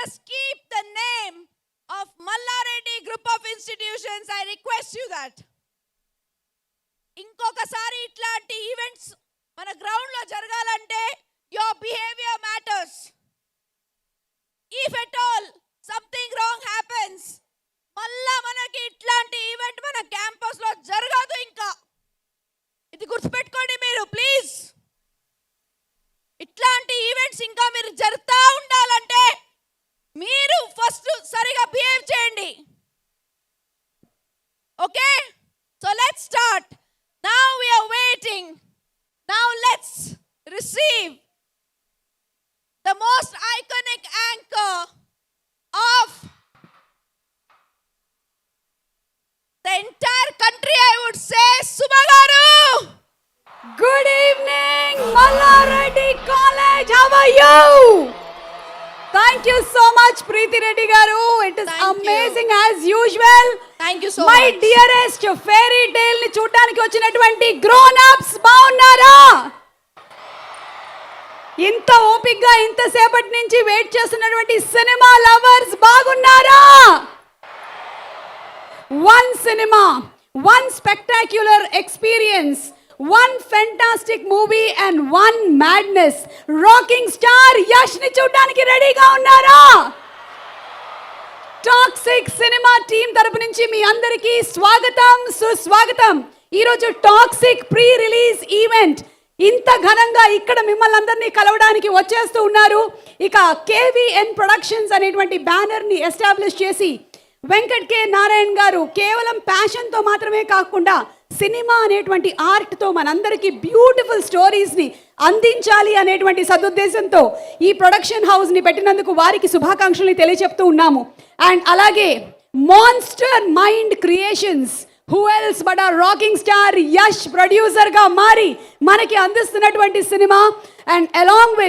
us keep the name of Mallareddy Group of Institutions. I request you that. ఇంకొకసారి ఇట్లాంటి events మన ground లో జరగాలంటే your behavior matters. If at all something wrong happens, మళ్ళా మనకి ఇట్లాంటి ఈవెంట్ మన క్యాంపస్ లో జరగదు. ఇంకా ఇది గుర్తుపెట్టుకోండి మీరు ప్లీజ్. ఇట్లాంటి ఈవెంట్స్ ఇంకా మీరు జరుగుతూ ఉండాలంటే మీరు ఫస్ట్ సరిగా బిహేవ్ చేయండి. Okay, so let's start. Now we are waiting. Now let's receive the most iconic anchor of the entire country, I would say, Subha garu. Good evening, Mallareddy College. How are you? Thank you so much, Preeti Reddy garu. It is amazing as usual. Thank you so My much. dearest fairy tale ni చూడడానికి వచ్చినటువంటి grown ups బాగున్నారా? ఇంత ఓపికగా ఇంత సేపటి నుంచి wait చేస్తున్నటువంటి cinema lovers బాగున్నారా? One cinema, one spectacular experience, one fantastic movie and one madness. Rocking star Yash ni చూడడానికి రెడీగా ఉన్నారా? టాక్సిక్ సినిమా టీమ్ తరపు నుంచి మీ అందరికీ స్వాగతం సుస్వాగతం. ఈరోజు టాక్సిక్ ప్రీ రిలీజ్ ఈవెంట్ ఇంత ఘనంగా ఇక్కడ మిమ్మల్ని అందరినీ కలవడానికి వచ్చేస్తూ ఉన్నారు. ఇక కేవీఎన్ ప్రొడక్షన్స్ అనేటువంటి బ్యానర్ని ఎస్టాబ్లిష్ చేసి వెంకట్ కే నారాయణ్ గారు కేవలం ప్యాషన్తో మాత్రమే కాకుండా సినిమా అనేటువంటి ఆర్ట్తో మనందరికీ బ్యూటిఫుల్ స్టోరీస్ని అందించాలి అనేటువంటి సదుద్దేశంతో ఈ ప్రొడక్షన్ హౌస్ని పెట్టినందుకు వారికి శుభాకాంక్షల్ని తెలియచెప్తూ ఉన్నాము. అండ్ అలాగే monster mind creations, who else but ఆ రాకింగ్ స్టార్ యష్ ప్రొడ్యూసర్గా మారి మనకి అందిస్తున్నటువంటి సినిమా, అండ్ అలాంగ్ విత్